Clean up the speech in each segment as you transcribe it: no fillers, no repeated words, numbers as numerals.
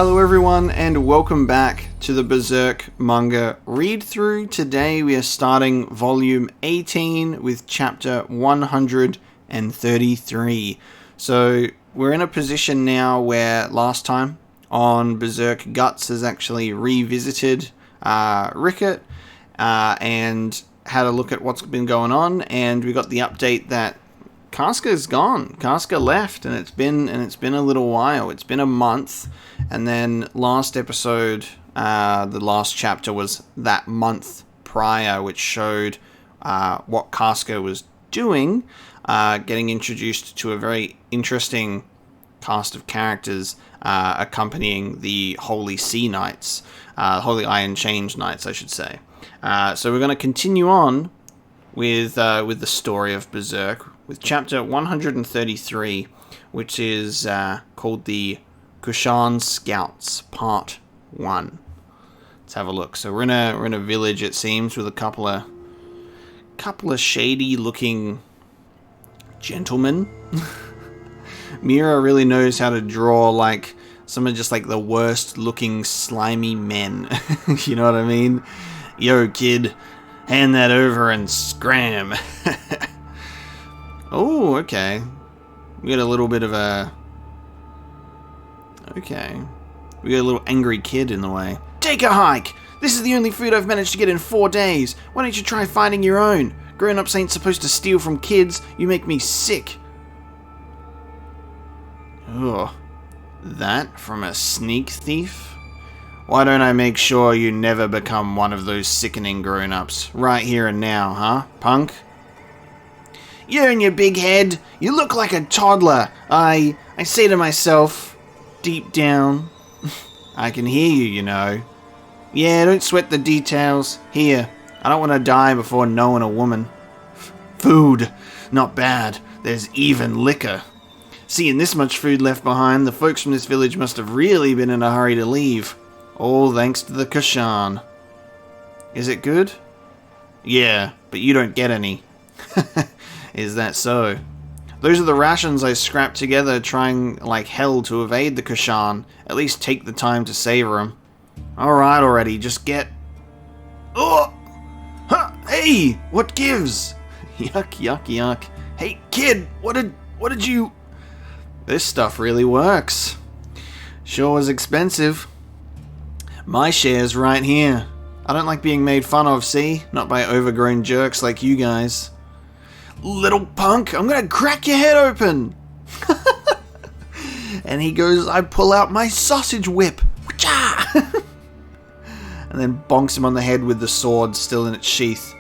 Hello everyone and welcome back to the Berserk manga read-through. Today we are starting volume 18 with chapter 133. So we're in a position now where last time on Berserk, Guts has actually revisited Rickett and had a look at what's been going on, and we got the update that Casca's gone. Casca left, and it's been a little while. It's been a month, and then last episode, the last chapter was that month prior, which showed what Casca was doing, getting introduced to a very interesting cast of characters accompanying the Holy Sea Knights, Holy Iron Change Knights, I should say. So we're going to continue on with the story of Berserk, with chapter 133, which is called the Kushan Scouts, Part 1. Let's have a look. So we're in a village, it seems, with a couple of shady-looking gentlemen. Mira really knows how to draw like some of just like the worst-looking slimy men. You know what I mean? Yo, kid, hand that over and scram. Oh, okay. We got a little bit of a... Okay. We got a little angry kid in the way. Take a hike! This is the only food I've managed to get in 4 days. Why don't you try finding your own? Grown-ups ain't supposed to steal from kids. You make me sick. Ugh. That from a sneak thief? Why don't I make sure you never become one of those sickening grown-ups? Right here and now, huh, punk? You and your big head, you look like a toddler. I say to myself, deep down, I can hear you, you know. Yeah, don't sweat the details. Here, I don't want to die before knowing a woman. Food, not bad. There's even liquor. Seeing this much food left behind, the folks from this village must have really been in a hurry to leave. All thanks to the Kushan. Is it good? Yeah, but you don't get any. Is that so? Those are the rations I scrapped together trying like hell to evade the Kushan. At least take the time to savor them. Alright already, just get... Oh! Huh! Hey! What gives? Yuck, yuck, yuck. Hey, kid! What did you... This stuff really works. Sure was expensive. My share's right here. I don't like being made fun of, see? Not by overgrown jerks like you guys. Little punk, I'm gonna crack your head open! And he goes, I pull out my sausage whip! And then bonks him on the head with the sword still in its sheath.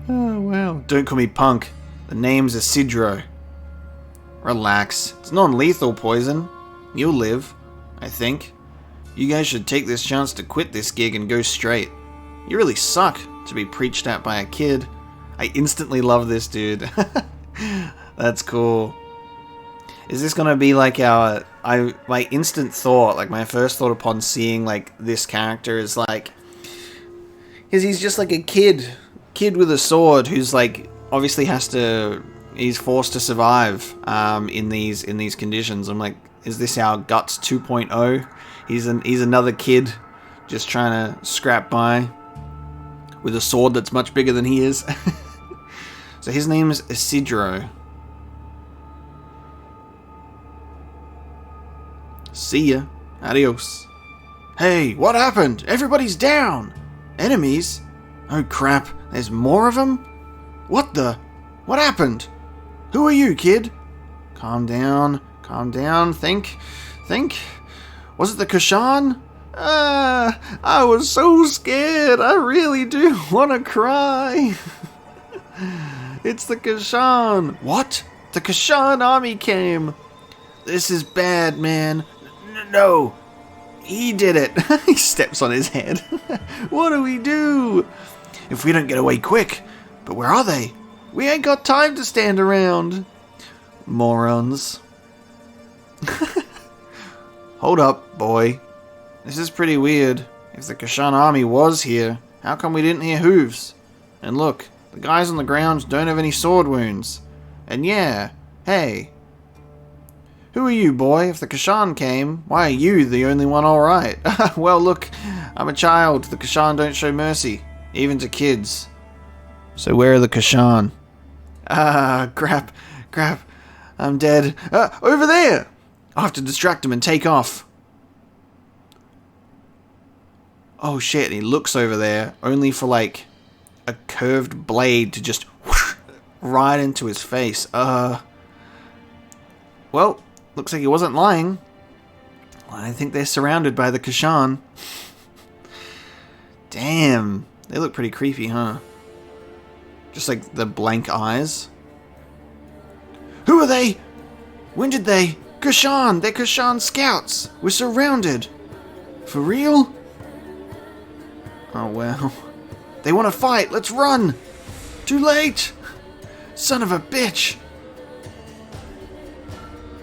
Oh, wow. Don't call me punk. The name's Isidro. Relax. It's non-lethal poison. You'll live, I think. You guys should take this chance to quit this gig and go straight. You really suck to be preached at by a kid. I instantly love this dude. That's cool. Is this gonna be like my instant thought, like my first thought upon seeing like this character is like, is he's just like a kid with a sword who's like obviously he's forced to survive in these conditions. I'm like, is this our Guts 2.0? He's another kid just trying to scrap by with a sword that's much bigger than he is. So his name's Isidro. See ya. Adios. Hey, what happened? Everybody's down. Enemies? Oh crap, there's more of them? What What happened? Who are you, kid? Calm down. Think. Was it the Kushan? I was so scared. I really do want to cry. It's the Kushan. What? The Kushan army came. This is bad, man. No. He did it. He steps on his head. What do we do? If we don't get away quick. But where are they? We ain't got time to stand around. Morons. Hold up, boy. This is pretty weird. If the Kushan army was here, how come we didn't hear hooves? And look, the guys on the ground don't have any sword wounds. And yeah, hey. Who are you, boy? If the Kashan came, why are you the only one alright? Well, look, I'm a child. The Kashan don't show mercy, even to kids. So where are the Kashan? Ah, crap. I'm dead. Over there! I'll have to distract him and take off. Oh shit, and he looks over there, only for like a curved blade to just whoosh, right into his face. Well, looks like he wasn't lying. I think they're surrounded by the Kashan. Damn, they look pretty creepy, huh? Just like the blank eyes. Who are they? When did they? Kashan! They're Kashan scouts! We're surrounded! For real? Oh, well. They want to fight! Let's run! Too late! Son of a bitch!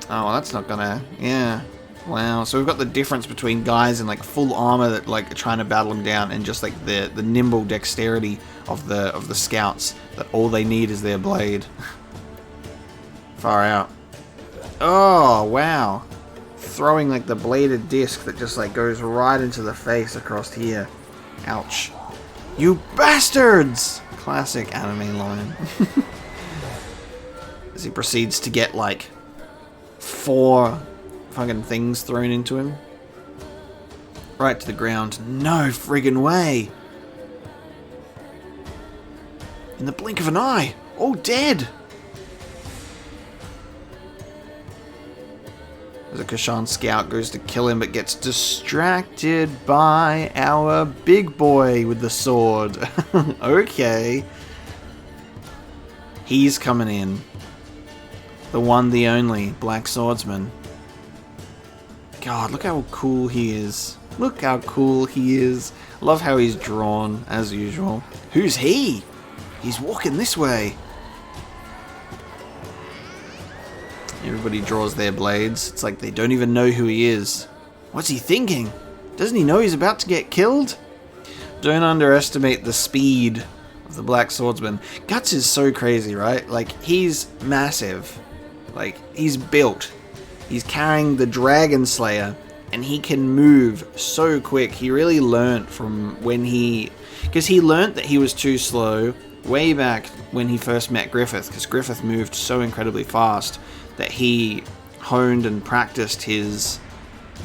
Oh, well, that's not gonna... Yeah. Wow. So we've got the difference between guys in like full armor that like are trying to battle him down and just like the nimble dexterity of the scouts that all they need is their blade. Far out. Oh, wow. Throwing like the bladed disc that just like goes right into the face across here. Ouch. You bastards! Classic anime line. As he proceeds to get like 4 fucking things thrown into him. Right to the ground. No friggin' way! In the blink of an eye! All dead! As a Kashan scout goes to kill him but gets distracted by our big boy with the sword. Okay. He's coming in. The one, the only, Black Swordsman. God, look how cool he is. Look how cool he is. Love how he's drawn, as usual. Who's he? He's walking this way. Everybody draws their blades. It's like they don't even know who he is. What's he thinking? Doesn't he know he's about to get killed? Don't underestimate the speed of the Black Swordsman. Guts is so crazy, right? Like, he's massive. Like, he's built. He's carrying the Dragon Slayer, and he can move so quick. He really learnt from when he... Because he learnt that he was too slow way back when he first met Griffith, because Griffith moved so incredibly fast that he honed and practiced his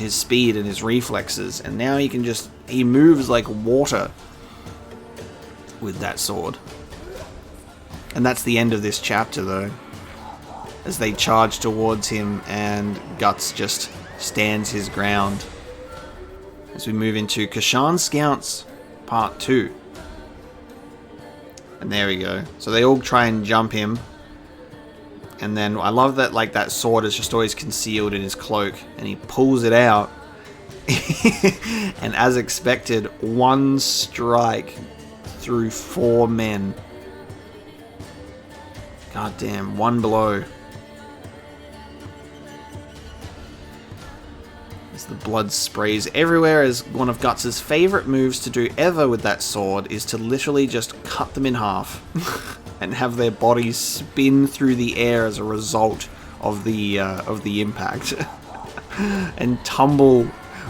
speed and his reflexes, and now he moves like water with that sword. And that's the end of this chapter, though, as they charge towards him and Guts just stands his ground. As we move into Kashan Scouts Part 2. And there we go. So they all try and jump him. And then I love that like that sword is just always concealed in his cloak, and he pulls it out. And as expected, one strike through 4 men. God damn, one blow. As the blood sprays everywhere, as one of Guts' favourite moves to do ever with that sword is to literally just cut them in half. And have their bodies spin through the air as a result of the impact. And tumble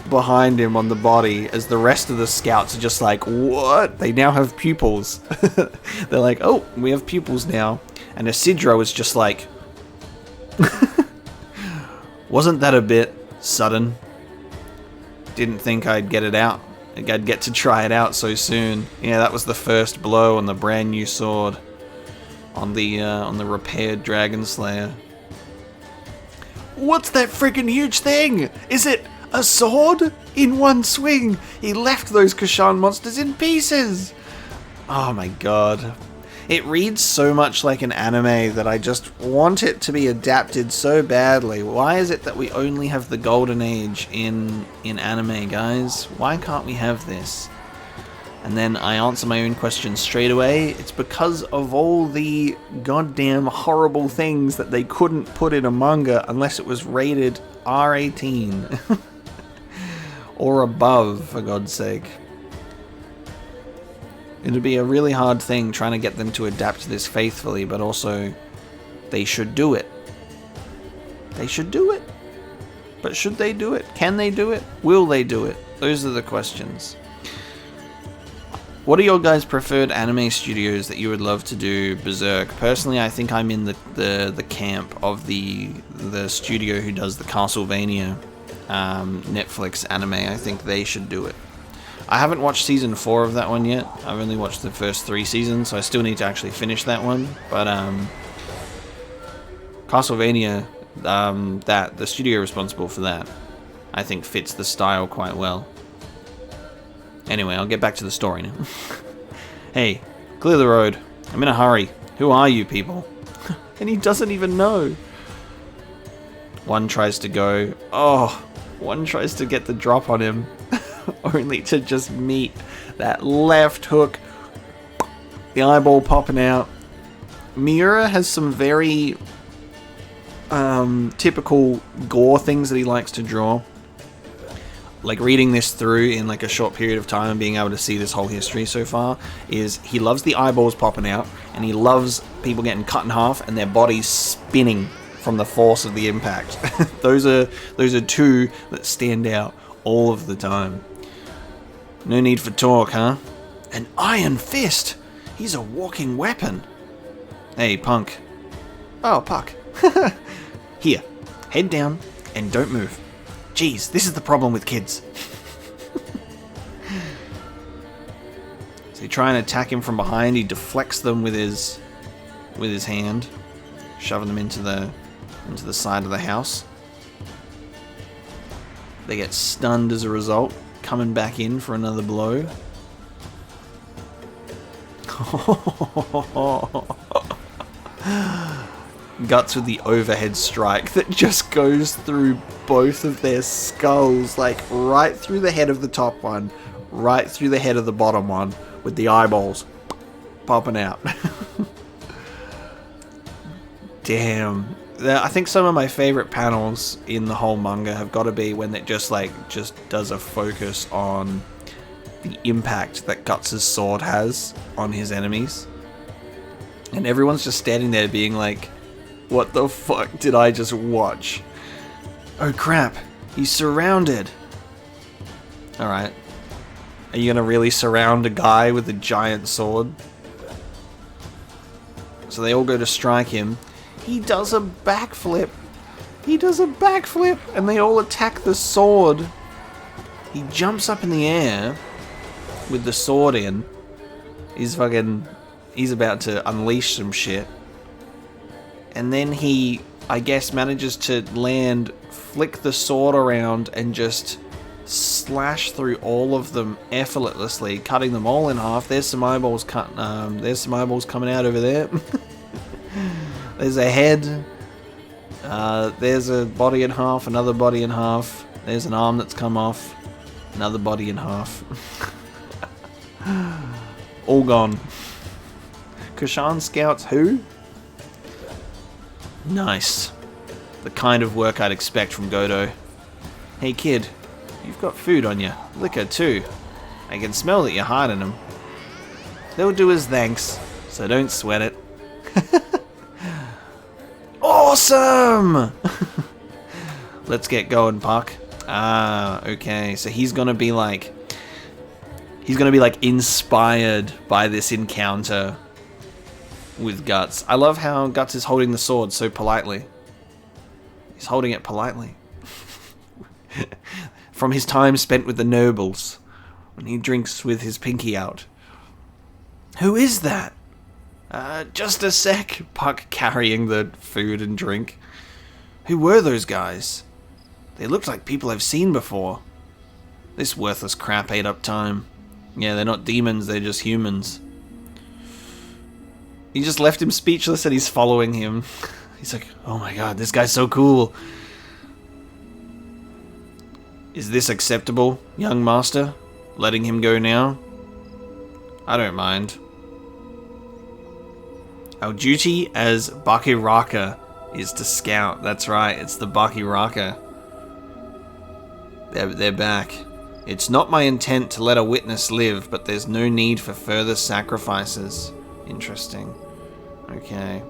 behind him on the body as the rest of the scouts are just like, what? They now have pupils. They're like, oh, we have pupils now. And Isidro is just like, wasn't that a bit sudden? Didn't think I'd get it out. I'd get to try it out so soon. Yeah, that was the first blow on the brand new sword. On the repaired Dragon Slayer. What's that freaking huge thing? Is it a sword? In one swing, he left those Kashan monsters in pieces. Oh my god. It reads so much like an anime that I just want it to be adapted so badly. Why is it that we only have the Golden Age in anime, guys? Why can't we have this? And then I answer my own question straight away. It's because of all the goddamn horrible things that they couldn't put in a manga unless it was rated R18. Or above, for God's sake. It'd be a really hard thing trying to get them to adapt this faithfully, but also they should do it. They should do it. But should they do it? Can they do it? Will they do it? Those are the questions. What are your guys' preferred anime studios that you would love to do Berserk? Personally, I think I'm in the camp of the studio who does the Castlevania Netflix anime. I think they should do it. I haven't watched season 4 of that one yet. I've only watched the first 3 seasons, so I still need to actually finish that one. But Castlevania, the studio responsible for that, I think fits the style quite well. Anyway, I'll get back to the story now. Hey, clear the road. I'm in a hurry. Who are you people? And he doesn't even know. One tries to go. Oh, one tries to get the drop on him. Only to just meet that left hook. The eyeball popping out. Miura has some very typical gore things that he likes to draw. Like reading this through in like a short period of time and being able to see this whole history so far is he loves the eyeballs popping out, and he loves people getting cut in half and their bodies spinning from the force of the impact. those are two that stand out all of the time. No need for talk, huh? An iron fist! He's a walking weapon. Hey, punk. Oh, Puck. Here, head down and don't move. Jeez, this is the problem with kids. So they try and attack him from behind. He deflects them with his hand, shoving them into the side of the house. They get stunned as a result, coming back in for another blow. Guts with the overhead strike that just goes through both of their skulls, like right through the head of the top one, right through the head of the bottom one, with the eyeballs popping out. Damn. I think some of my favorite panels in the whole manga have got to be when it just does a focus on the impact that Guts' sword has on his enemies. And everyone's just standing there being like, what the fuck did I just watch? Oh crap, he's surrounded. Alright. Are you gonna really surround a guy with a giant sword? So they all go to strike him. He does a backflip. He does a backflip, and they all attack the sword. He jumps up in the air with the sword in. He's about to unleash some shit. And then he, I guess, manages to land, flick the sword around, and just slash through all of them effortlessly, cutting them all in half. There's some eyeballs there's some eyeballs coming out over there. There's a head. There's a body in half, another body in half. There's an arm that's come off, another body in half. All gone. Kushan scouts who? Nice. The kind of work I'd expect from Godo. Hey kid, you've got food on you. Liquor too. I can smell that you're hiding them. They'll do as thanks, so don't sweat it. Awesome! Let's get going, Puck. Ah, okay. So he's gonna be like inspired by this encounter with Guts. I love how Guts is holding the sword so politely. He's holding it politely. From his time spent with the nobles, when he drinks with his pinky out. Who is that? Just a sec. Puck carrying the food and drink. Who were those guys? They looked like people I've seen before. This worthless crap ate up time. Yeah, they're not demons, they're just humans. He just left him speechless and he's following him. He's like, oh my god, this guy's so cool. Is this acceptable, young master? Letting him go now? I don't mind. Our duty as Bakiraka is to scout. That's right, it's the Bakiraka. They're back. It's not my intent to let a witness live, but there's no need for further sacrifices. Interesting. Okay.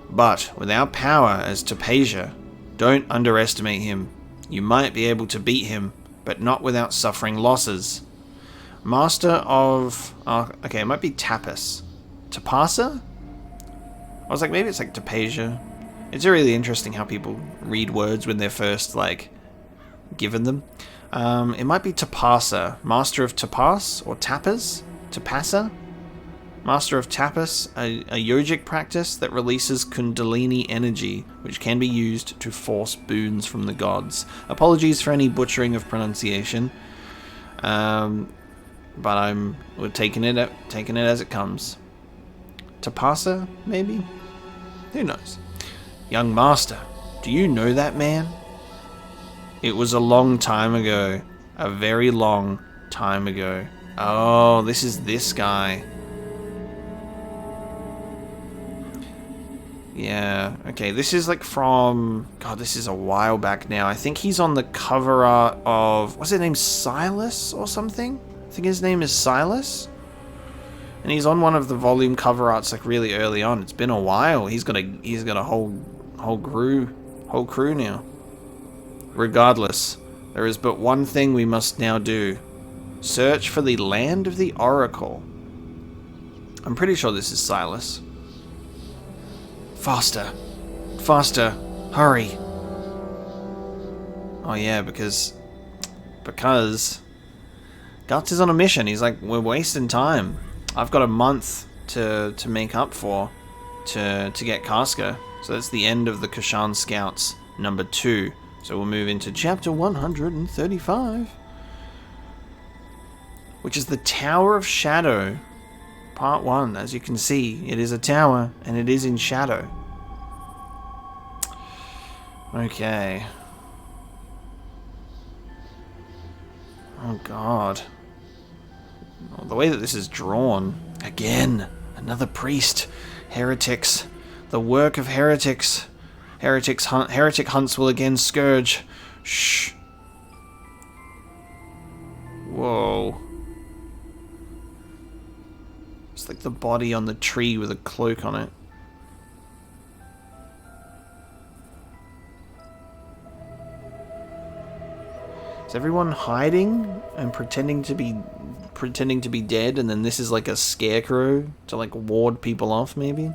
But without power as Topasia, don't underestimate him. You might be able to beat him, but not without suffering losses. Master of... okay, it might be Tapas. Tapasa? I was like, maybe it's like Tapasia. It's really interesting how people read words when they're first, like, given them. It might be Tapasa. Master of Tapas? Or Tapas? Tapasa? Master of Tapas, a yogic practice that releases Kundalini energy, which can be used to force boons from the gods. Apologies for any butchering of pronunciation, but we're taking it as it comes. Tapasa, maybe? Who knows? Young master, do you know that man? It was a long time ago. A very long time ago. Oh, this is this guy. Yeah, okay, this is like from... God, this is a while back now. I think he's on the cover art of... What's his name? Silas or something? I think his name is Silas. And he's on one of the volume cover arts like really early on. It's been a while. He's got a whole crew now. Regardless, there is but one thing we must now do. Search for the land of the Oracle. I'm pretty sure this is Silas. Faster. Faster. Hurry. Oh yeah, because Guts is on a mission. He's like, we're wasting time. I've got a month to make up for to get Casca. So that's the end of the Kashan Scouts number 2. So we'll move into chapter 135, which is the Tower of Shadow. Part 1, as you can see, it is a tower, and it is in shadow. Okay. Oh god. Oh, the way that this is drawn. Again, another priest. Heretics. The work of heretics. Heretic hunts will again scourge. Shh. Whoa. It's like the body on the tree with a cloak on it. Is everyone hiding and pretending to be dead, and then this is like a scarecrow to like ward people off maybe?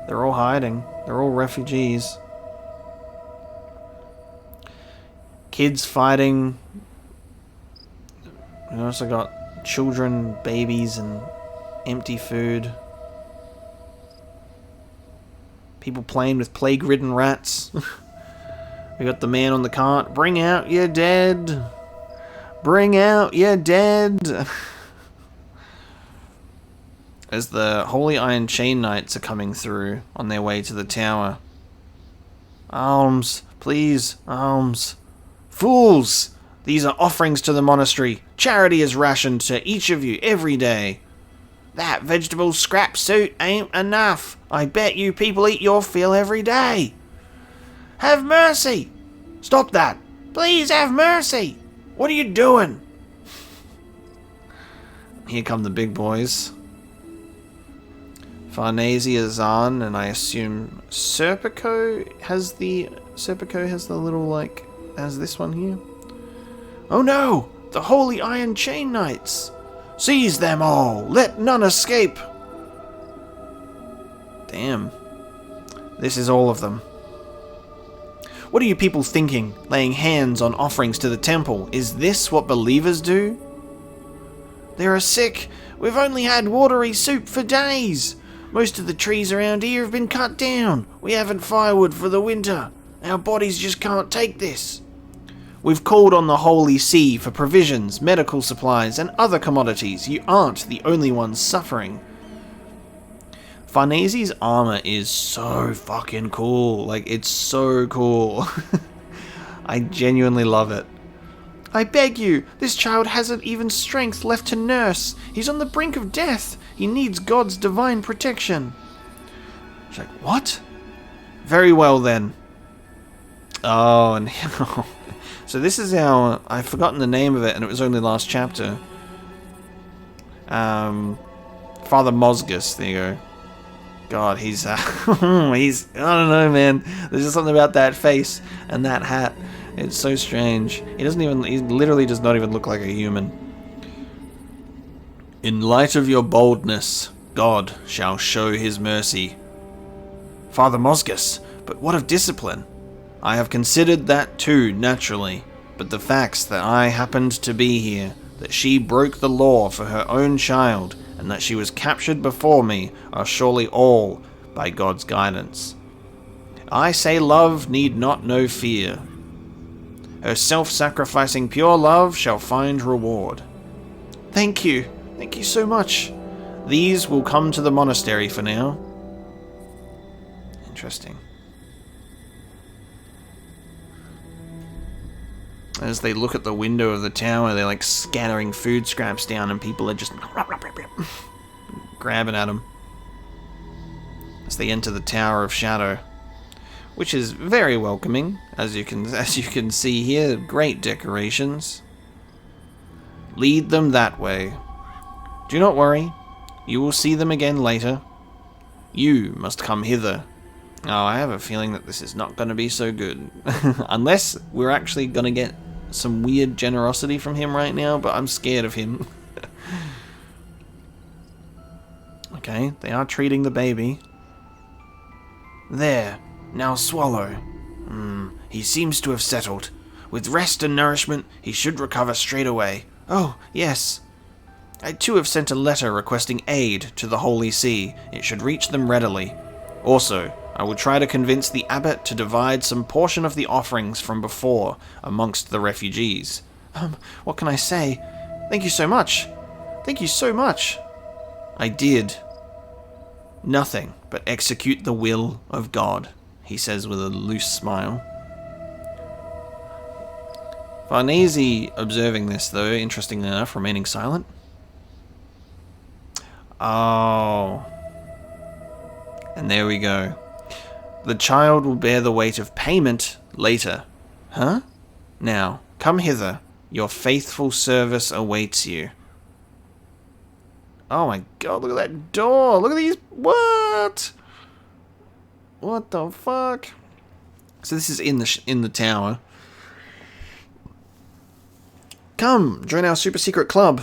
They're all hiding. They're all refugees. Kids fighting. We also got children, babies, and empty food. People playing with plague-ridden rats. We got the man on the cart. Bring out your dead. Bring out your dead. As the Holy Iron Chain Knights are coming through on their way to the tower. Alms, please, alms. Fools! These are offerings to the monastery. Charity is rationed to each of you every day. That vegetable scrap suit ain't enough. I bet you people eat your fill every day. Have mercy! Stop that! Please have mercy! What are you doing? Here come the big boys. Farnese is on, and I assume Serpico has the little, like, has this one here. Oh no! The Holy Iron Chain Knights! Seize them all! Let none escape! Damn. This is all of them. What are you people thinking, laying hands on offerings to the temple? Is this what believers do? They are sick. We've only had watery soup for days. Most of the trees around here have been cut down. We haven't firewood for the winter. Our bodies just can't take this. We've called on the Holy See for provisions, medical supplies, and other commodities. You aren't the only ones suffering. Farnese's armor is so fucking cool. Like, it's so cool. I genuinely love it. I beg you, this child hasn't even strength left to nurse. He's on the brink of death. He needs God's divine protection. She's like, what? Very well then. Oh, and so this is our... I've forgotten the name of it, and it was only last chapter. Father Mosgus, there you go. God, he's... I don't know, man. There's just something about that face and that hat It's so strange. He literally does not even look like a human. In light of your boldness, God shall show his mercy. Father Mosgus, but what of discipline? I have considered that too, naturally, but the facts that I happened to be here, that she broke the law for her own child, and that she was captured before me are surely all by God's guidance. I say love need not know fear. Her self-sacrificing pure love shall find reward. Thank you. Thank you so much. These will come to the monastery for now. Interesting. As they look at the window of the tower, they're like scattering food scraps down and people are just grabbing at them. As they enter the Tower of Shadow, which is very welcoming, as you can see here. Great decorations. Lead them that way. Do not worry, you will see them again later. You must come hither. Oh, I have a feeling that this is not going to be so good. Unless we're actually going to get some weird generosity from him right now, but I'm scared of him. Okay, they are treating the baby. There, now swallow. He seems to have settled. With rest and nourishment, he should recover straight away. Oh, yes. I too have sent a letter requesting aid to the Holy See. It should reach them readily. Also, I will try to convince the abbot to divide some portion of the offerings from before amongst the refugees. What can I say? Thank you so much. Thank you so much. I did nothing but execute the will of God, he says with a loose smile. Farnese, observing this though, interestingly enough, remaining silent. Oh. And there we go. The child will bear the weight of payment later. Huh? Now, come hither. Your faithful service awaits you. Oh my god, look at that door. Look at these. What? What the fuck? So this is in the tower. Come, join our super secret club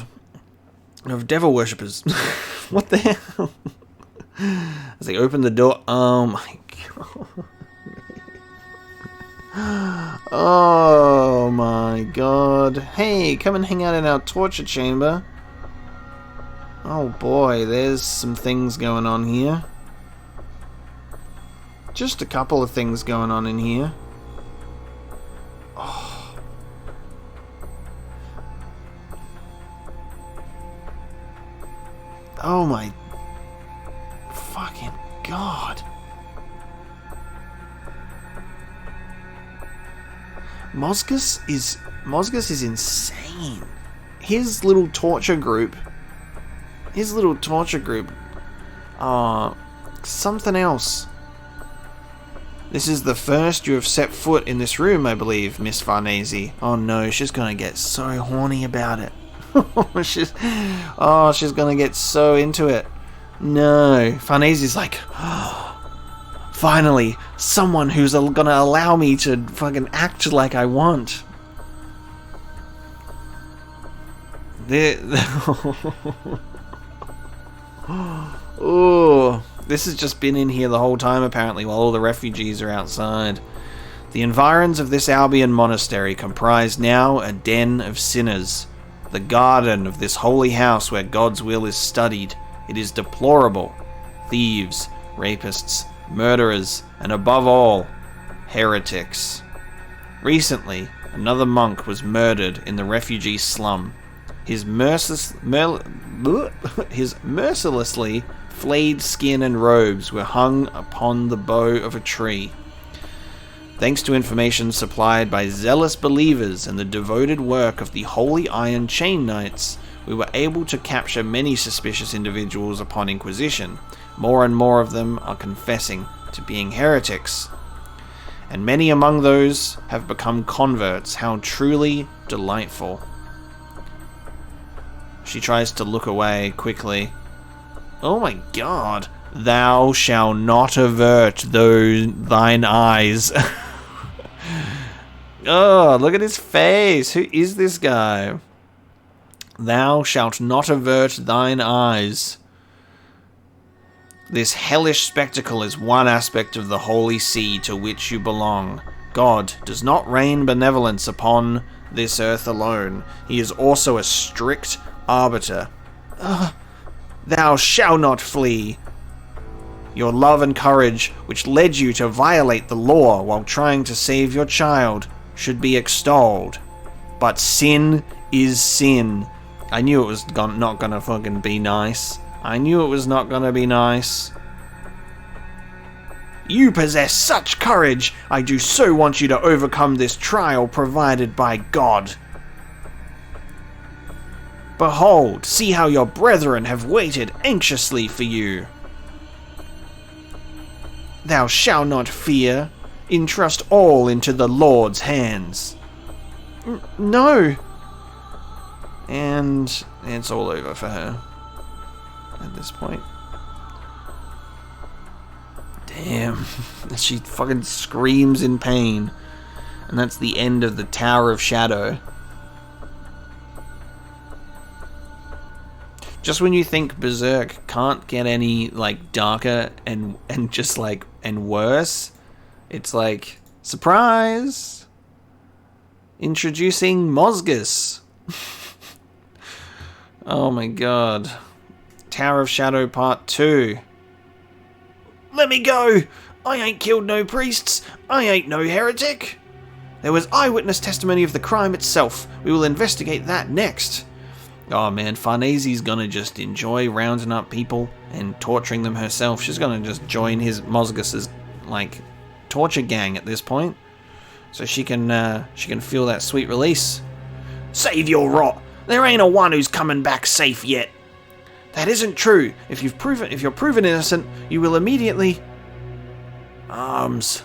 of devil worshippers. What the hell? As they open the door. Oh my god. Oh my god. Hey, come and hang out in our torture chamber. Oh boy, there's some things going on here. Just a couple of things going on in here. Oh. Oh my fucking god. Mosgus is insane. His little torture group. Something else. This is the first you have set foot in this room, I believe, Miss Farnese. Oh no, she's gonna get so horny about it. she's gonna get so into it. No, Farnese's like, oh, finally, someone who's gonna allow me to fucking act like I want. Oh, this has just been in here the whole time apparently, while all the refugees are outside. The environs of this Albion monastery comprise now a den of sinners, the garden of this holy house where God's will is studied. It is deplorable. Thieves, rapists, murderers, and above all, heretics. Recently, another monk was murdered in the refugee slum. His mercilessly flayed skin and robes were hung upon the bough of a tree. Thanks to information supplied by zealous believers and the devoted work of the Holy Iron Chain Knights, we were able to capture many suspicious individuals upon inquisition. More and more of them are confessing to being heretics, and many among those have become converts. How truly delightful. She tries to look away quickly. Oh my god. Thou shalt not avert thine eyes. Oh, look at his face. Who is this guy? Thou shalt not avert thine eyes. This hellish spectacle is one aspect of the holy see to which you belong. God does not rain benevolence upon this earth alone. He is also a strict arbiter. Thou shalt not flee. Your love and courage, which led you to violate the law while trying to save your child, should be extolled. But sin is sin. I knew it was not gonna fucking be nice. I knew it was not gonna be nice. You possess such courage. I do so want you to overcome this trial provided by God. Behold, see how your brethren have waited anxiously for you. Thou shalt not fear. Entrust all into the Lord's hands. No. And it's all over for her at this point. Damn. She fucking screams in pain. And that's the end of the Tower of Shadow. Just when you think Berserk can't get any, like, darker and just, like, and worse, it's like, surprise! Introducing Mozgus. Oh my god. Tower of Shadow Part 2. Let me go! I ain't killed no priests. I ain't no heretic. There was eyewitness testimony of the crime itself. We will investigate that next. Oh man, Farnese's gonna just enjoy rounding up people and torturing them herself. She's gonna just join his Mozgus's, like, torture gang at this point, so she can feel that sweet release. Save your rot. There ain't a one who's coming back safe yet. That isn't true. If you're proven innocent, you will immediately. Arms.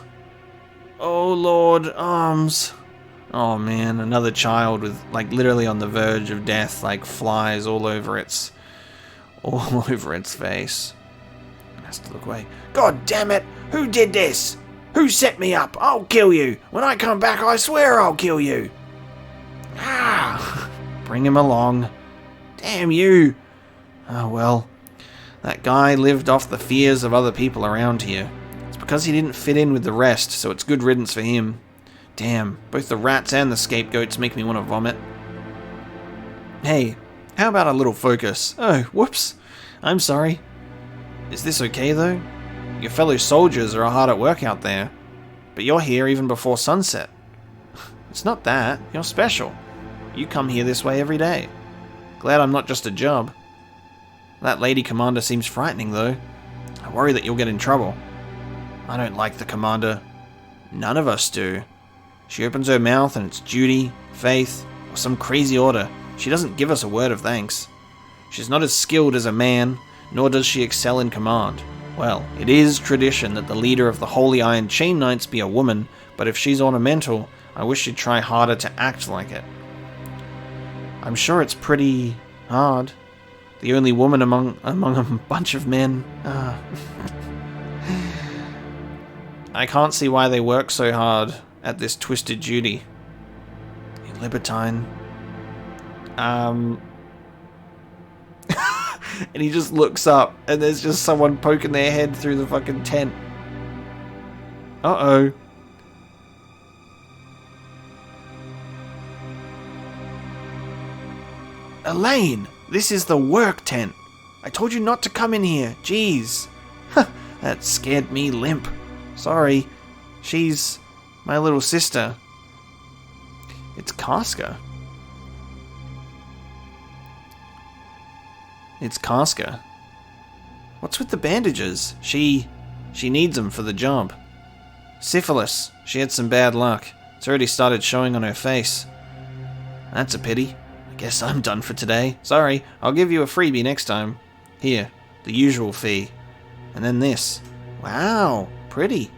Oh Lord, arms. Oh man, another child with, like, literally on the verge of death, like, flies all over its face. It has to look away. God damn it! Who did this? Who set me up? I'll kill you. When I come back, I swear I'll kill you. Ah! Bring him along. Damn you. Oh well. That guy lived off the fears of other people around here. It's because he didn't fit in with the rest, so it's good riddance for him. Damn, both the rats and the scapegoats make me want to vomit. Hey, how about a little focus? Oh, whoops. I'm sorry. Is this okay, though? Your fellow soldiers are hard at work out there, but you're here even before sunset. It's not that. You're special. You come here this way every day. Glad I'm not just a job. That lady commander seems frightening, though. I worry that you'll get in trouble. I don't like the commander. None of us do. She opens her mouth and it's duty, faith, or some crazy order. She doesn't give us a word of thanks. She's not as skilled as a man, nor does she excel in command. Well, it is tradition that the leader of the Holy Iron Chain Knights be a woman, but if she's ornamental, I wish she'd try harder to act like it. I'm sure it's pretty hard. The only woman among a bunch of men. I can't see why they work so hard at this twisted duty. You libertine. And he just looks up and there's just someone poking their head through the fucking tent. Uh-oh. Elaine, this is the work tent. I told you not to come in here. Jeez. That scared me limp. Sorry. She's my little sister. It's Casca. It's Casca. What's with the bandages? She needs them for the job. Syphilis. She had some bad luck. It's already started showing on her face. That's a pity. I guess I'm done for today. Sorry, I'll give you a freebie next time. Here, the usual fee. And then this. Wow, pretty.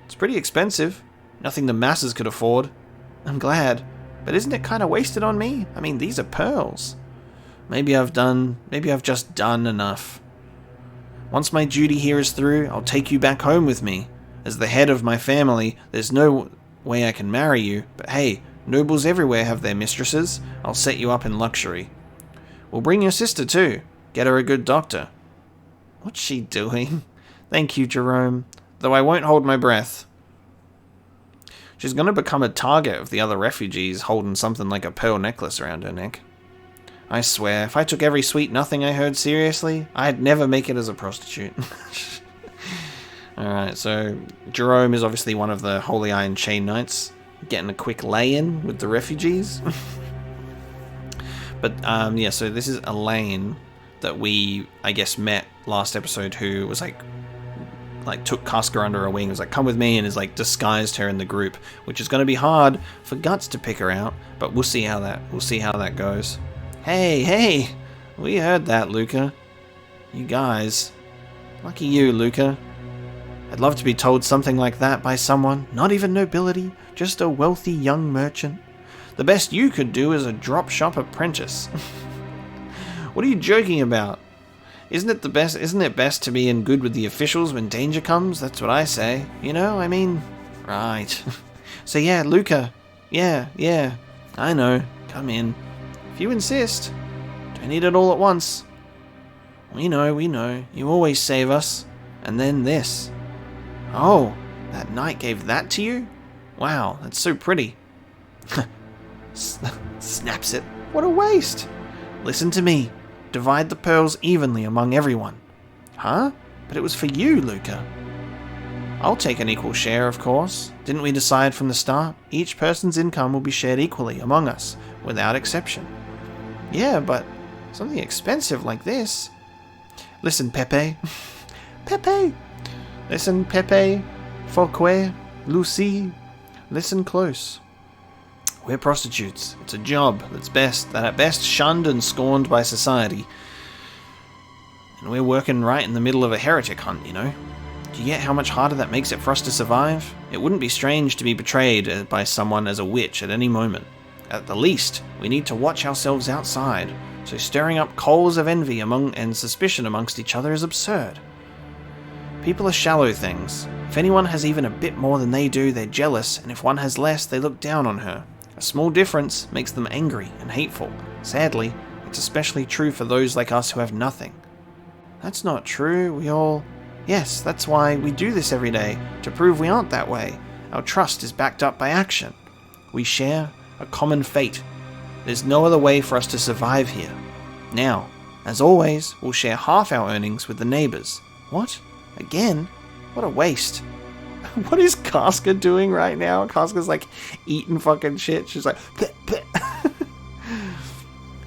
It's pretty expensive. Nothing the masses could afford. I'm glad. But isn't it kind of wasted on me? I mean, these are pearls. Maybe I've just done enough. Once my duty here is through, I'll take you back home with me. As the head of my family, there's no way I can marry you, but hey, nobles everywhere have their mistresses. I'll set you up in luxury. We'll bring your sister too. Get her a good doctor. What's she doing? Thank you, Jerome. Though I won't hold my breath. She's going to become a target of the other refugees holding something like a pearl necklace around her neck. I swear, if I took every sweet nothing I heard seriously, I'd never make it as a prostitute. Alright, so Jerome is obviously one of the Holy Iron Chain Knights, getting a quick lay-in with the refugees. But, yeah, so this is Elaine that we, I guess, met last episode, who was like took Casca under her wing, was like, come with me, and is like disguised her in the group, which is going to be hard for Guts to pick her out, but we'll see how that goes. Hey, we heard that, Luca. You guys. Lucky you, Luca. I'd love to be told something like that by someone, not even nobility, just a wealthy young merchant. The best you could do is a drop shop apprentice. What are you joking about? Isn't it best to be in good with the officials when danger comes? That's what I say. You know, I mean... Right. So yeah, Luca. Yeah. I know. Come in. If you insist. Don't need it all at once. We know. You always save us. And then this. Oh, that knight gave that to you? Wow, that's so pretty. Snaps it. What a waste. Listen to me. Divide the pearls evenly among everyone. Huh? But it was for you, Luca. I'll take an equal share, of course. Didn't we decide from the start? Each person's income will be shared equally among us, without exception. Yeah, but something expensive like this. Listen, Pepe. Pepe! Listen, Pepe, Fouquet, Lucie. Listen close. We're prostitutes. It's a job that at best shunned and scorned by society. And we're working right in the middle of a heretic hunt, you know. Do you get how much harder that makes it for us to survive? It wouldn't be strange to be betrayed by someone as a witch at any moment. At the least, we need to watch ourselves outside, so stirring up coals of envy and suspicion amongst each other is absurd. People are shallow things. If anyone has even a bit more than they do, they're jealous, and if one has less, they look down on her. A small difference makes them angry and hateful. Sadly, it's especially true for those like us who have nothing. That's not true. Yes, that's why we do this every day, to prove we aren't that way. Our trust is backed up by action. We share a common fate. There's no other way for us to survive here. Now, as always, we'll share half our earnings with the neighbors. What? Again? What a waste. What is Casca doing right now? Casca's like eating fucking shit. She's like, bleh, bleh.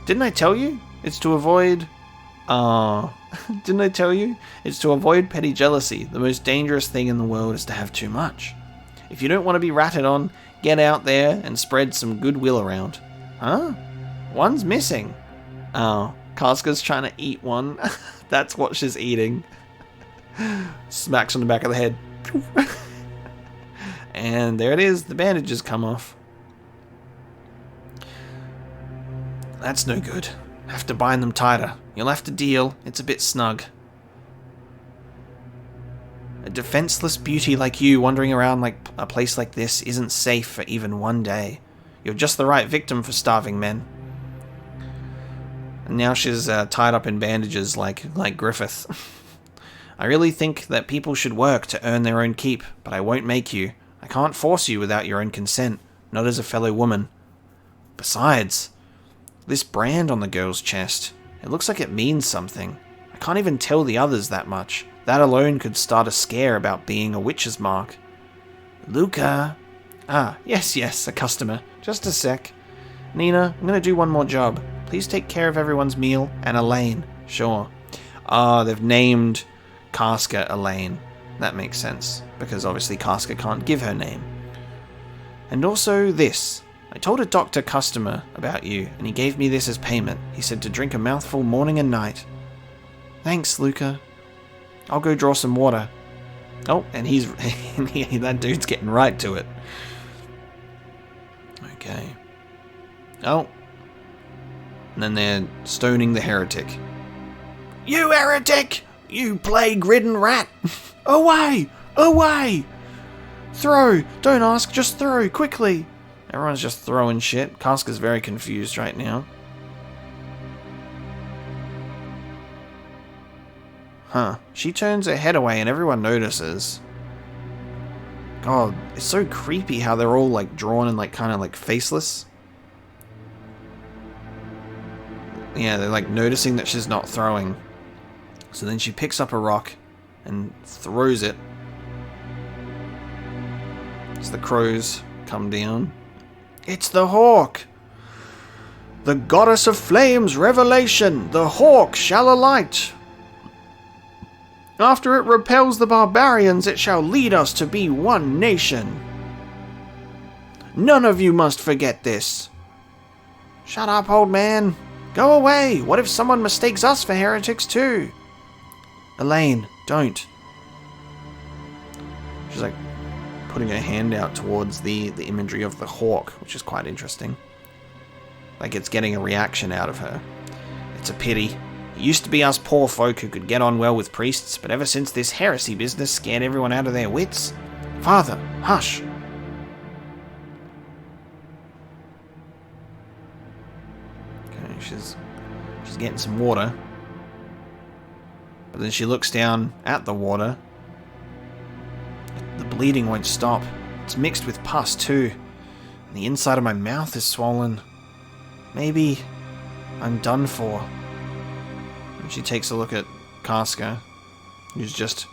Didn't I tell you? It's to avoid... Didn't I tell you? It's to avoid petty jealousy. The most dangerous thing in the world is to have too much. If you don't want to be ratted on, get out there and spread some goodwill around. Huh? One's missing. Oh, Casca's trying to eat one. That's what she's eating. Smacks on the back of the head. And there it is. The bandages come off. That's no good. Have to bind them tighter. You'll have to deal. It's a bit snug. A defenseless beauty like you wandering around like a place like this isn't safe for even one day. You're just the right victim for starving men. And now she's tied up in bandages like Griffith. I really think that people should work to earn their own keep, but I won't make you. I can't force you without your own consent, not as a fellow woman. Besides, this brand on the girl's chest, it looks like it means something. I can't even tell the others that much. That alone could start a scare about being a witch's mark. Luca! Ah, yes, a customer. Just a sec. Nina, I'm going to do one more job. Please take care of everyone's meal, and Elaine. Sure. They've named Casca Elaine. That makes sense, because obviously Casca can't give her name. And also this. I told a doctor customer about you, and he gave me this as payment. He said to drink a mouthful morning and night. Thanks, Luca. I'll go draw some water. Oh, and that dude's getting right to it. Okay. Oh. And then they're stoning the heretic. You heretic! You plague-ridden rat! Away! Away! Throw! Don't ask, just throw, quickly! Everyone's just throwing shit. Casca's very confused right now. Huh. She turns her head away and everyone notices. God, it's so creepy how they're all like drawn and like kind of like faceless. Yeah, they're like noticing that she's not throwing. So then she picks up a rock and throws it. As the crows come down. It's the hawk! The goddess of flames revelation! The hawk shall alight! After it repels the barbarians, it shall lead us to be one nation. None of you must forget this. Shut up, old man. Go away. What if someone mistakes us for heretics too? Elaine, don't. She's like putting her hand out towards the imagery of the hawk, which is quite interesting. Like it's getting a reaction out of her. It's a pity. It used to be us poor folk who could get on well with priests, but ever since this heresy business scared everyone out of their wits. Father, hush. Okay, she's getting some water. But then she looks down at the water. The bleeding won't stop. It's mixed with pus too. And the inside of my mouth is swollen. Maybe I'm done for. She takes a look at Casca, who's just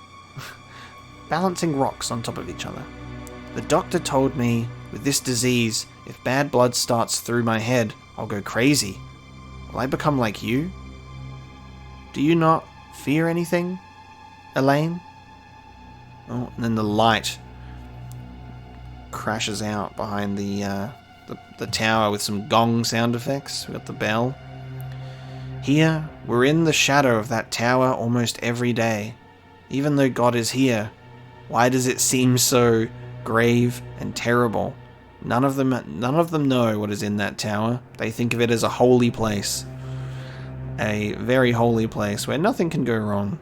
balancing rocks on top of each other. The doctor told me, with this disease, if bad blood starts through my head, I'll go crazy. Will I become like you? Do you not fear anything, Elaine? Oh, and then the light crashes out behind the tower with some gong sound effects. We got the bell. Here, we're in the shadow of that tower almost every day. Even though God is here, why does it seem so grave and terrible? None of them know what is in that tower. They think of it as a holy place. A very holy place where nothing can go wrong.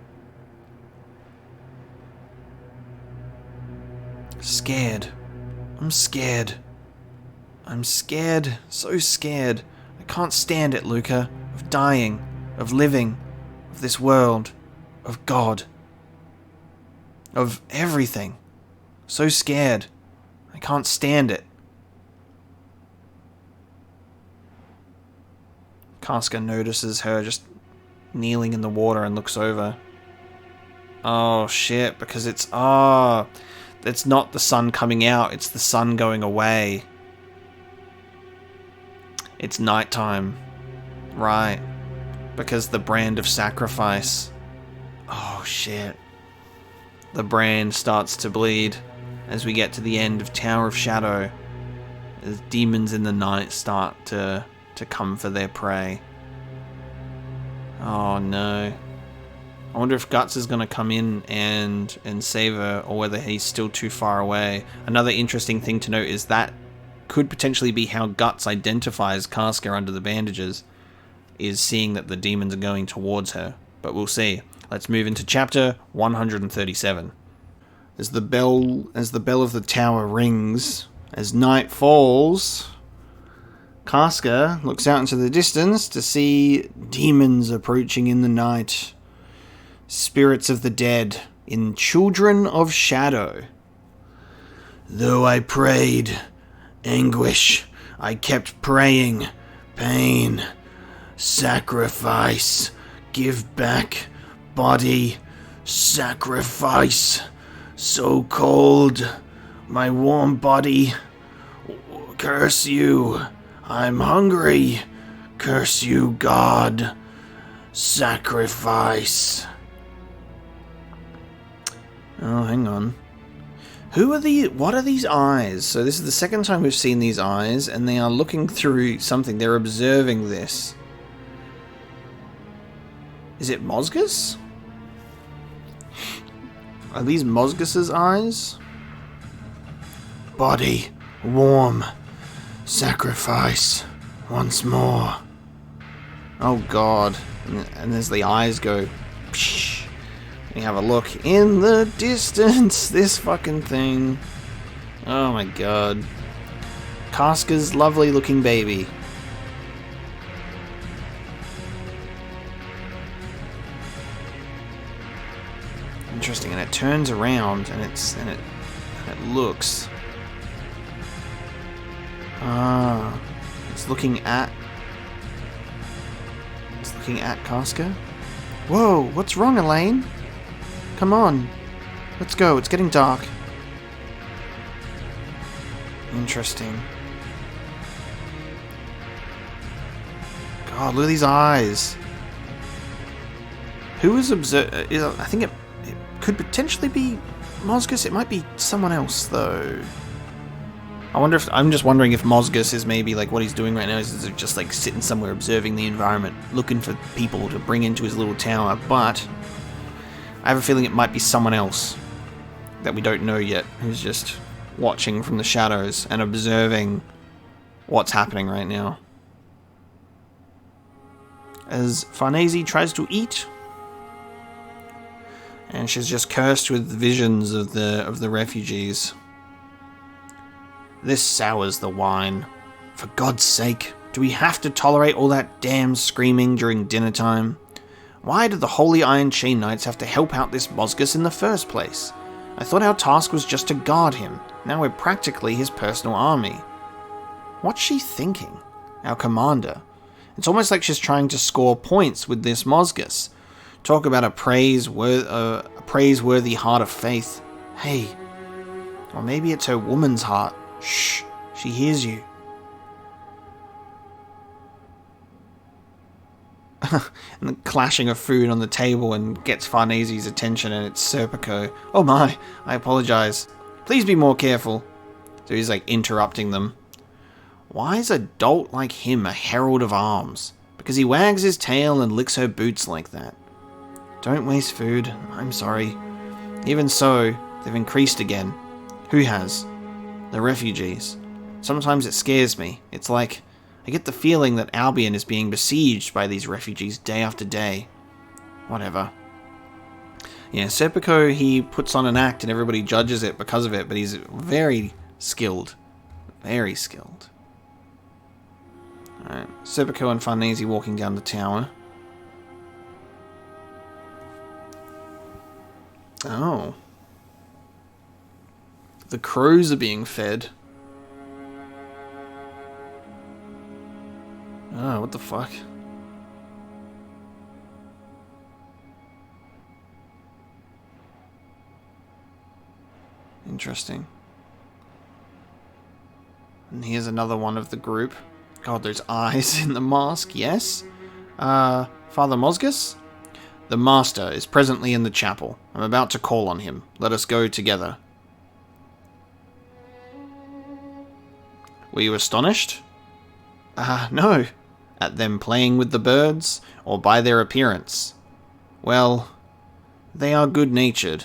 Scared. I'm scared. I'm scared. So scared. I can't stand it, Luca. Of dying, of living, of this world, of God, of everything. So scared. I can't stand it. Casca notices her just kneeling in the water and looks over. Oh shit, because it's not the sun coming out, it's the sun going away. It's nighttime. Right. Because the brand of sacrifice. Oh shit. The brand starts to bleed as we get to the end of Tower of Shadow. As demons in the night start to come for their prey. Oh no. I wonder if Guts is going to come in and save her, or whether he's still too far away. Another interesting thing to note is that could potentially be how Guts identifies Casca under the bandages, is seeing that the demons are going towards her. But we'll see. Let's move into chapter 137. As the bell of the tower rings, as night falls, Casca looks out into the distance to see demons approaching in the night. Spirits of the dead in Children of Shadow. Though I prayed, anguish, I kept praying, pain, sacrifice, give back, body, sacrifice, so cold, my warm body, curse you, I'm hungry, curse you, God, sacrifice. Oh, hang on. What are these eyes? So this is the second time we've seen these eyes, and they are looking through something. They're observing this. Is it Mozgus? Are these Mozgus's eyes? Body, warm, sacrifice, once more. Oh god. And as the eyes go, psh, we have a look in the distance. This fucking thing. Oh my god. Casca's lovely looking baby. Interesting, and it turns around and it looks. It's looking at Casca. Whoa, what's wrong, Elaine? Come on. Let's go, it's getting dark. Interesting. God, look at these eyes. Who is I think it could potentially be Mozgus. It might be someone else, though. I'm just wondering if Mozgus is maybe like what he's doing right now is just like sitting somewhere observing the environment, looking for people to bring into his little tower, but I have a feeling it might be someone else that we don't know yet, who's just watching from the shadows and observing what's happening right now. As Farnese tries to eat, and she's just cursed with visions of the refugees. This sours the wine. For God's sake, do we have to tolerate all that damn screaming during dinner time? Why did the Holy Iron Chain Knights have to help out this Mozgus in the first place? I thought our task was just to guard him. Now we're practically his personal army. What's she thinking? Our commander. It's almost like she's trying to score points with this Mozgus. Talk about a praiseworthy heart of faith. Hey. Or maybe it's her woman's heart. Shh. She hears you. And the clashing of food on the table and gets Farnese's attention, and it's Serpico. Oh my, I apologize. Please be more careful. So he's like interrupting them. Why is a dolt like him a herald of arms? Because he wags his tail and licks her boots like that. Don't waste food. I'm sorry. Even so, they've increased again. Who has? The refugees. Sometimes it scares me. It's like I get the feeling that Albion is being besieged by these refugees day after day. Whatever. Yeah, Serpico, he puts on an act and everybody judges it because of it, but he's very skilled. Very skilled. Alright, Serpico and Farnese walking down the tower. Oh. The crows are being fed. Oh, what the fuck? Interesting. And here's another one of the group. God, those eyes in the mask, yes? Father Mozgus? The Master is presently in the chapel. I'm about to call on him. Let us go together. Were you astonished? No. At them playing with the birds, or by their appearance? Well, they are good-natured.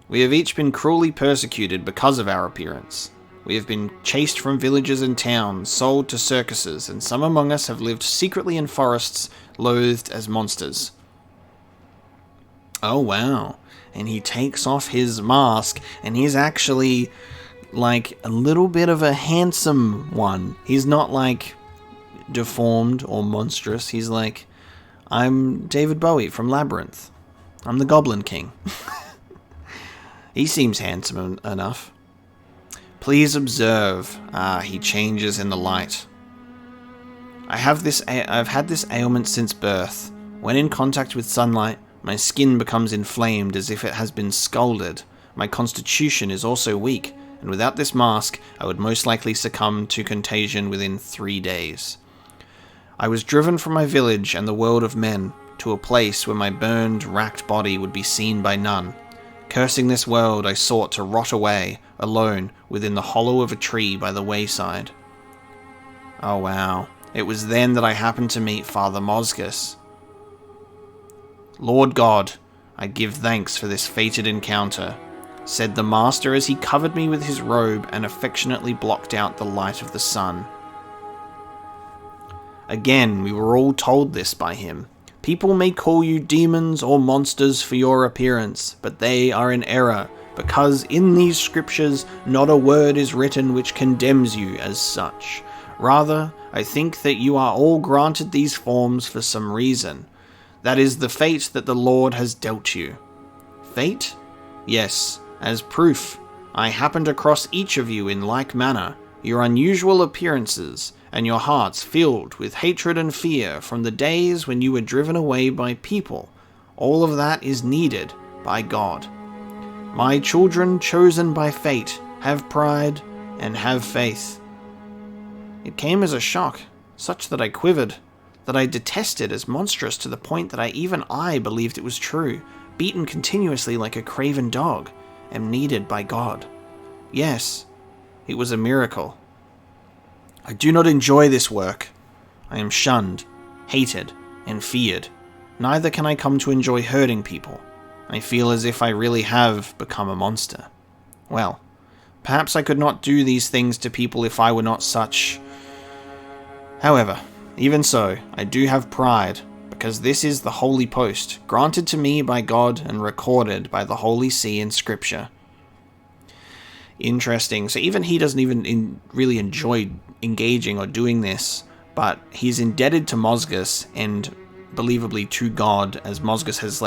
We have each been cruelly persecuted because of our appearance. We have been chased from villages and towns, sold to circuses, and some among us have lived secretly in forests, loathed as monsters. Oh, wow. And he takes off his mask, and he's actually like a little bit of a handsome one. He's not like deformed or monstrous. He's like, I'm David Bowie from Labyrinth. I'm the Goblin King. He seems handsome enough. Please observe. He changes in the light. I've had this ailment since birth. When in contact with sunlight, my skin becomes inflamed as if it has been scalded. My constitution is also weak, and without this mask, I would most likely succumb to contagion within 3 days. I was driven from my village and the world of men to a place where my burned, racked body would be seen by none. Cursing this world, I sought to rot away, alone, within the hollow of a tree by the wayside. Oh wow. It was then that I happened to meet Father Mozgus. Lord God, I give thanks for this fated encounter, said the Master as he covered me with his robe and affectionately blocked out the light of the sun. Again, we were all told this by him. People may call you demons or monsters for your appearance, but they are in error, because in these scriptures not a word is written which condemns you as such. Rather, I think that you are all granted these forms for some reason. That is the fate that the Lord has dealt you. Fate? Yes, as proof, I happened across each of you in like manner, your unusual appearances, and your hearts filled with hatred and fear from the days when you were driven away by people. All of that is needed by God. My children chosen by fate have pride and have faith. It came as a shock, such that I quivered, that I detested as monstrous to the point that even I believed it was true, beaten continuously like a craven dog, am needed by God. Yes, it was a miracle. I do not enjoy this work. I am shunned, hated, and feared. Neither can I come to enjoy hurting people. I feel as if I really have become a monster. Well, perhaps I could not do these things to people if I were not such. However, even so, I do have pride, because this is the holy post, granted to me by God and recorded by the Holy See in Scripture. Interesting. So even he doesn't even really enjoy engaging or doing this, but he's indebted to Mozgus and believably to God, as Mozgus has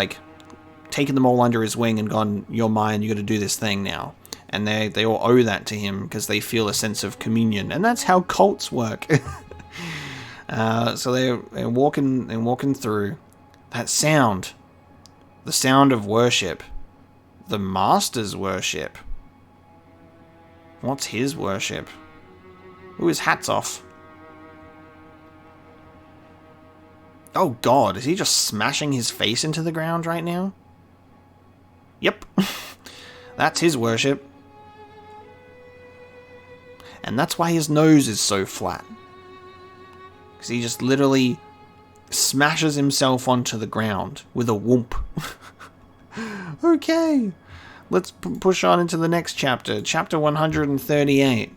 taken them all under his wing and gone, you're mine, you got to do this thing now. And they all owe that to him because they feel a sense of communion, and that's how cults work. So they're walking through that sound, the sound of worship, the Master's worship. What's his worship? Ooh, his hat's off. Oh God, is he just smashing his face into the ground right now? Yep. That's his worship. And that's why his nose is so flat. Because he just literally smashes himself onto the ground with a whoomp. Okay. Let's push on into the next chapter. Chapter 138.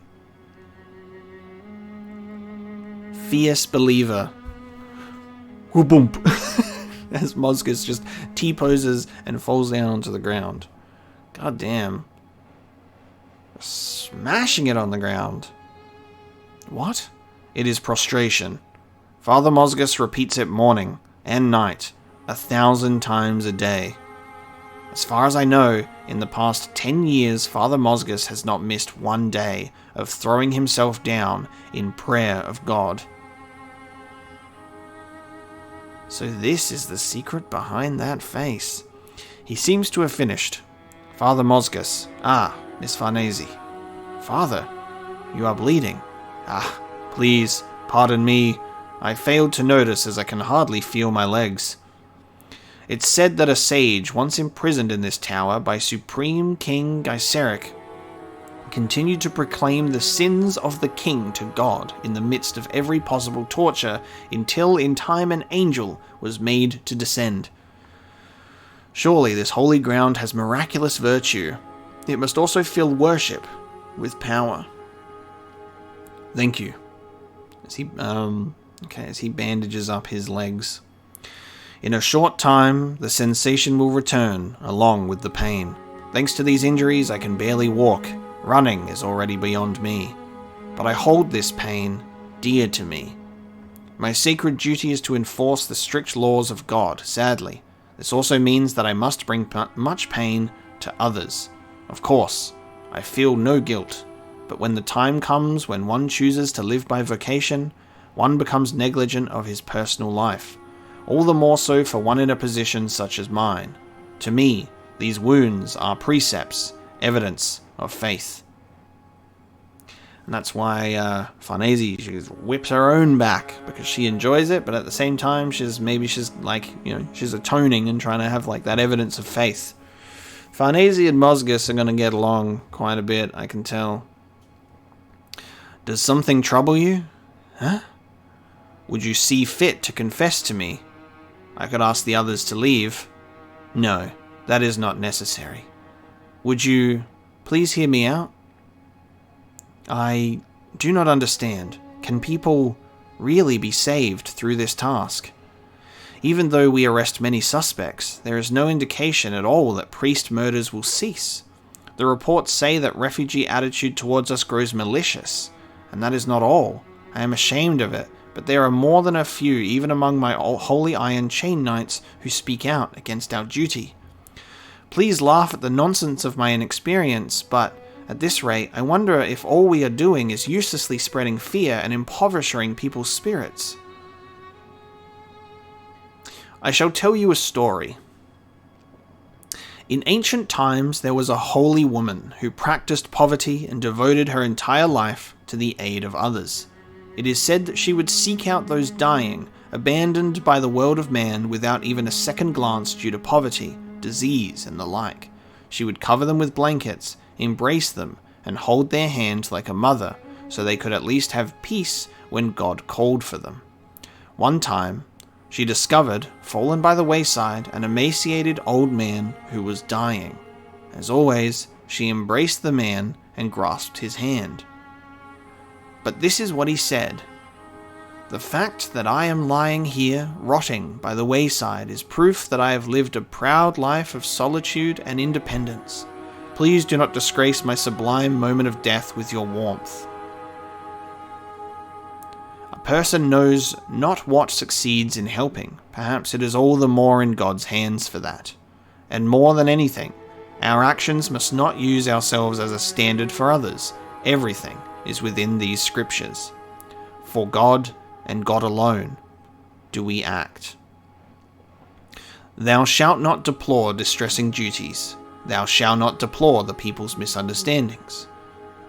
Fierce Believer. Whoop-boomp. As Mozgus just T-poses and falls down onto the ground. God damn. Smashing it on the ground. What? It is prostration. Father Mozgus repeats it morning and night, 1,000 times a day. As far as I know, in the past 10 years, Father Mozgus has not missed one day of throwing himself down in prayer of God. So this is the secret behind that face. He seems to have finished. Father Mozgus. Ah, Miss Farnese. Father, you are bleeding. Ah, please, pardon me. I failed to notice as I can hardly feel my legs. It's said that a sage, once imprisoned in this tower by Supreme King BERSERK, continued to proclaim the sins of the king to God in the midst of every possible torture until in time an angel was made to descend. Surely this holy ground has miraculous virtue. It must also fill worship with power. Thank you. As he bandages up his legs. In a short time, the sensation will return, along with the pain. Thanks to these injuries, I can barely walk. Running is already beyond me. But I hold this pain dear to me. My sacred duty is to enforce the strict laws of God, sadly. This also means that I must bring much pain to others. Of course, I feel no guilt. But when the time comes when one chooses to live by vocation, one becomes negligent of his personal life. All the more so for one in a position such as mine. To me, these wounds are precepts, evidence of faith. And that's why Farnese, she whips her own back because she enjoys it, but at the same time, she's atoning and trying to have that evidence of faith. Farnese and Mozgus are going to get along quite a bit, I can tell. Does something trouble you? Huh? Would you see fit to confess to me? I could ask the others to leave. No, that is not necessary. Would you please hear me out? I do not understand. Can people really be saved through this task? Even though we arrest many suspects, there is no indication at all that priest murders will cease. The reports say that refugee attitude towards us grows malicious, and that is not all. I am ashamed of it, but there are more than a few, even among my holy iron chain knights, who speak out against our duty. Please laugh at the nonsense of my inexperience, but at this rate, I wonder if all we are doing is uselessly spreading fear and impoverishing people's spirits. I shall tell you a story. In ancient times, there was a holy woman who practiced poverty and devoted her entire life to the aid of others. It is said that she would seek out those dying, abandoned by the world of man without even a second glance due to poverty, disease, and the like. She would cover them with blankets, embrace them, and hold their hands like a mother, so they could at least have peace when God called for them. One time, she discovered, fallen by the wayside, an emaciated old man who was dying. As always, she embraced the man and grasped his hand. But this is what he said: "The fact that I am lying here, rotting by the wayside, is proof that I have lived a proud life of solitude and independence. Please do not disgrace my sublime moment of death with your warmth." A person knows not what succeeds in helping. Perhaps it is all the more in God's hands for that. And more than anything, our actions must not use ourselves as a standard for others. Everything is within these scriptures. For God and God alone do we act. Thou shalt not deplore distressing duties. Thou shalt not deplore the people's misunderstandings.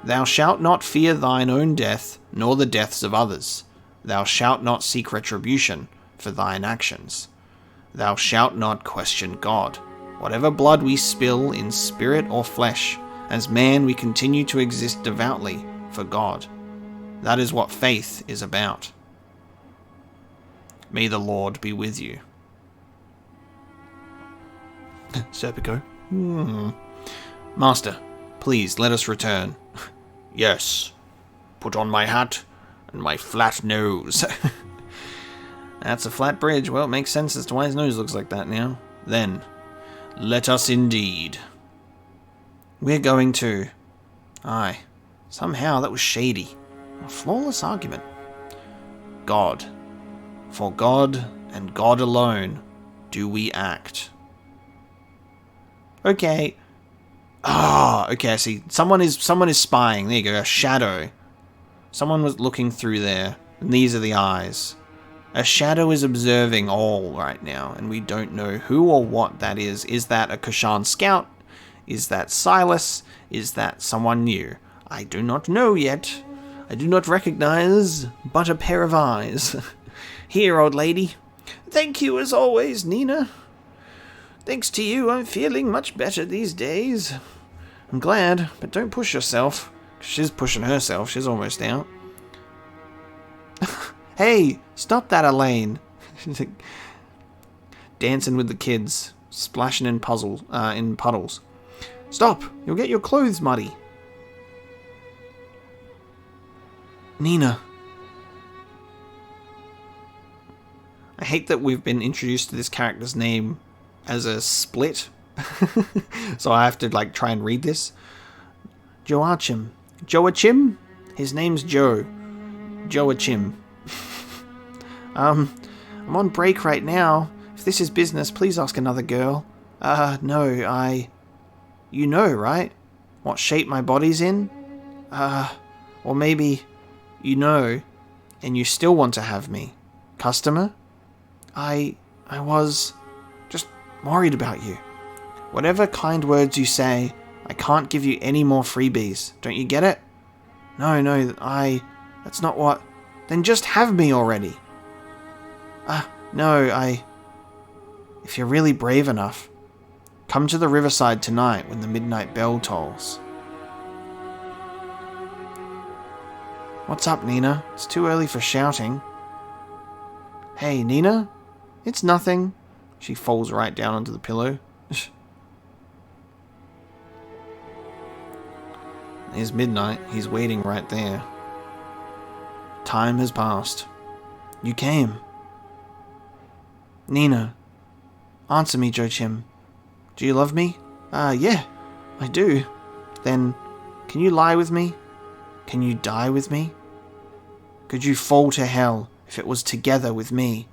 Thou shalt not fear thine own death, nor the deaths of others. Thou shalt not seek retribution for thine actions. Thou shalt not question God. Whatever blood we spill in spirit or flesh, as man we continue to exist devoutly for God. That is what faith is about. May the Lord be with you. Serpico. Master, please let us return. Yes. Put on my hat and my flat nose. That's a flat bridge. Well, it makes sense as to why his nose looks like that now. Then, let us indeed. We're going to. Aye. Somehow that was shady. A flawless argument. God. For God and God alone do we act. Okay. Okay, I see. Someone is spying. There you go, a shadow. Someone was looking through there, and these are the eyes. A shadow is observing all right now, and we don't know who or what that is. Is that a Kashan scout? Is that Silas? Is that someone new? I do not know yet. I do not recognize but a pair of eyes. Here, old lady. Thank you as always, Nina. Thanks to you, I'm feeling much better these days. I'm glad, but don't push yourself. She's pushing herself. She's almost out. Hey, stop that, Elaine. Dancing with the kids, splashing in puddles. Stop! You'll get your clothes muddy. Nina. I hate that we've been introduced to this character's name as a split. So I have to try and read this. Joachim. Joachim? His name's Joe. Joachim. I'm on break right now. If this is business, please ask another girl. No, You know, right? What shape my body's in? Or maybe you know, and you still want to have me. Customer? I was just worried about you. Whatever kind words you say, I can't give you any more freebies. Don't you get it? No, that's not what... Then just have me already. No, If you're really brave enough, come to the riverside tonight when the midnight bell tolls. What's up, Nina? It's too early for shouting. Hey, Nina? It's nothing. She falls right down onto the pillow. It's midnight. He's waiting right there. Time has passed. You came. Nina. Answer me, Joachim. Do you love me? Yeah, I do. then can you lie with me? Can you die with me? Could you fall to hell if it was together with me?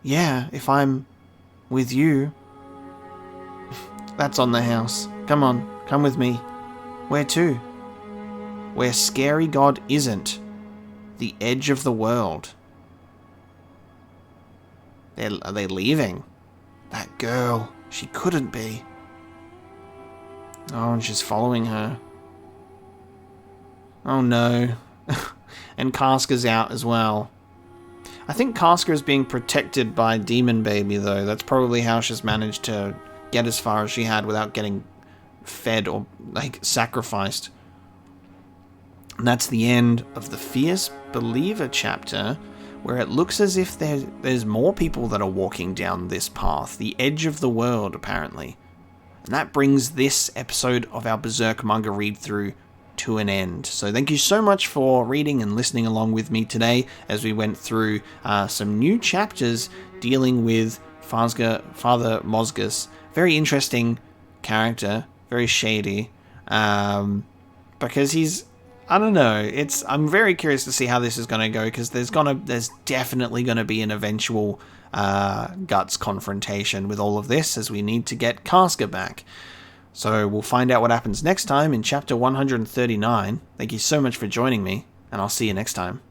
Yeah, if I'm with you. That's on the house. Come on, come with me. Where to? Where Scary God isn't. The edge of the world. Are they leaving? That girl. She couldn't be. Oh, and she's following her. Oh no. And Casca's out as well. I think Casca is being protected by Demon Baby, though. That's probably how she's managed to get as far as she had without getting fed or, like, sacrificed. And that's the end of the Fierce Believer chapter, where it looks as if there's more people that are walking down this path. The edge of the world, apparently. And that brings this episode of our Berserk manga read-through to an end. So thank you so much for reading and listening along with me today as we went through some new chapters dealing with Father Mozgus. Very interesting character, very shady, because he's, I don't know, I'm very curious to see how this is going to go, because there's definitely going to be an eventual Guts confrontation with all of this, as we need to get Casca back. So we'll find out what happens next time in chapter 139. Thank you so much for joining me, and I'll see you next time.